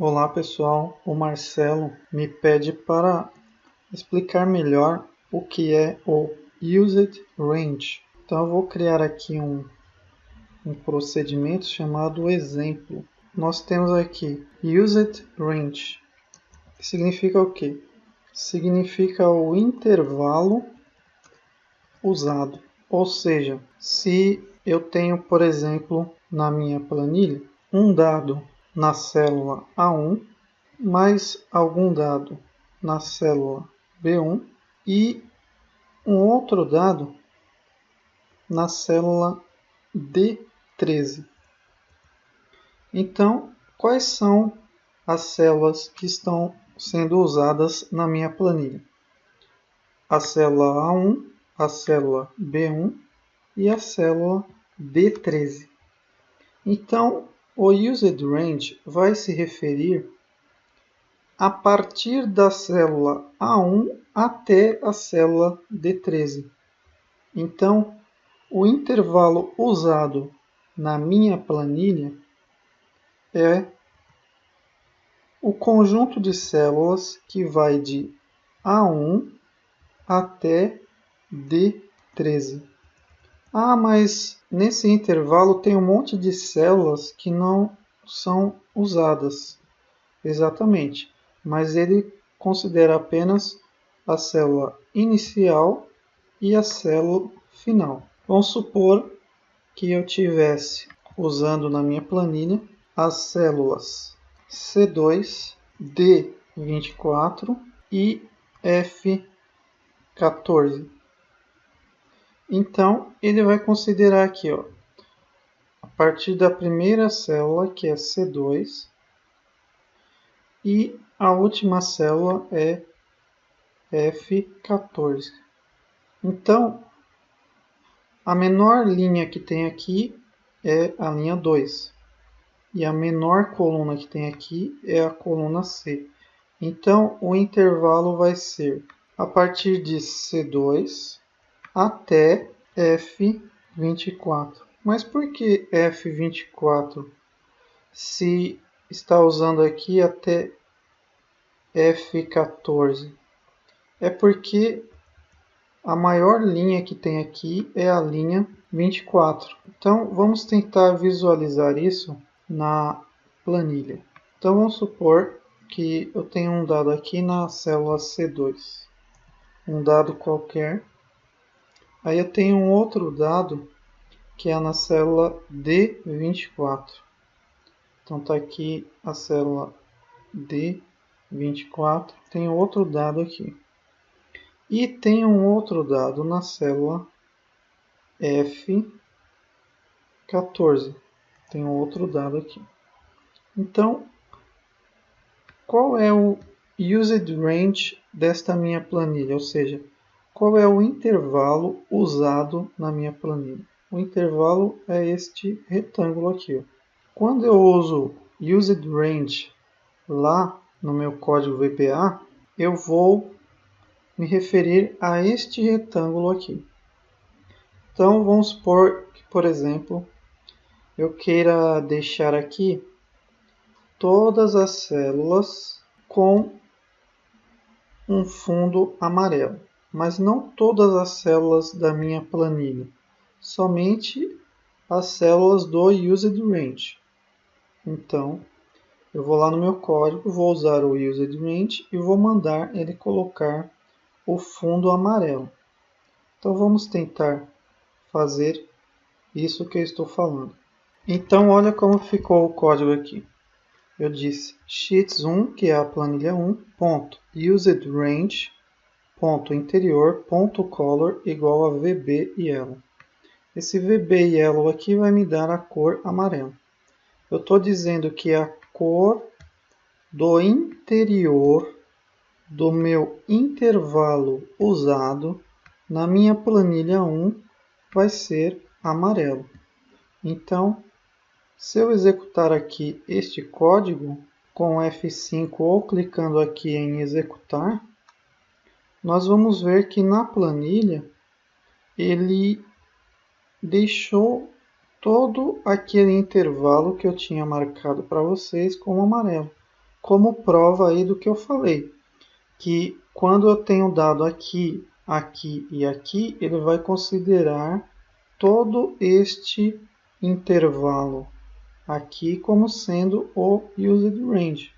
Olá pessoal, o Marcelo me pede para explicar melhor o que é o Used Range. Então eu vou criar aqui um procedimento chamado exemplo. Nós temos aqui Used Range, que significa o quê? Significa o intervalo usado. Ou seja, se eu tenho, por exemplo, na minha planilha, um dado na célula A1, mais algum dado na célula B1 e um outro dado na célula D13. Então, quais são as células que estão sendo usadas na minha planilha? A célula A1, a célula B1 e a célula D13. Então, o Used Range vai se referir a partir da célula A1 até a célula D13. Então, o intervalo usado na minha planilha é o conjunto de células que vai de A1 até D13. Ah, mas nesse intervalo tem um monte de células que não são usadas. Exatamente, mas ele considera apenas a célula inicial e a célula final. Vamos supor que eu tivesse usando na minha planilha as células C2, D24 e F14. Então, ele vai considerar aqui, ó, a partir da primeira célula, que é C2, e a última célula é F14. Então, a menor linha que tem aqui é a linha 2. E a menor coluna que tem aqui é a coluna C. Então, o intervalo vai ser a partir de C2 até F24. Mas por que F24 se está usando aqui até F14? É porque a maior linha que tem aqui é a linha 24. Então, vamos tentar visualizar isso na planilha. Então, vamos supor que eu tenho um dado aqui na célula C2. Um dado qualquer. Aí eu tenho um outro dado que é na célula D24. Então, está aqui a célula D24. Tem outro dado aqui. E tem um outro dado na célula F14. Tem um outro dado aqui. Então, qual é o Used Range desta minha planilha? Ou seja, qual é o intervalo usado na minha planilha? O intervalo é este retângulo aqui, ó. Quando eu uso Used Range lá no meu código VBA, eu vou me referir a este retângulo aqui. Então, vamos supor que, por exemplo, eu queira deixar aqui todas as células com um fundo amarelo, mas não todas as células da minha planilha, somente as células do Used Range. Então, eu vou lá no meu código, vou usar o Used Range e vou mandar ele colocar o fundo amarelo. Então, vamos tentar fazer isso que eu estou falando. Então, olha como ficou o código aqui. Eu disse sheets1, que é a planilha 1, ponto used range, ponto interior, ponto color, igual a VB yellow. Esse VB yellow aqui vai me dar a cor amarela. Eu estou dizendo que a cor do interior do meu intervalo usado na minha planilha 1 vai ser amarelo. Então, se eu executar aqui este código com F5 ou clicando aqui em executar, nós vamos ver que na planilha ele deixou todo aquele intervalo que eu tinha marcado para vocês como amarelo. como prova aí do que eu falei, que quando eu tenho dado aqui, aqui e aqui, ele vai considerar todo este intervalo aqui como sendo o used range.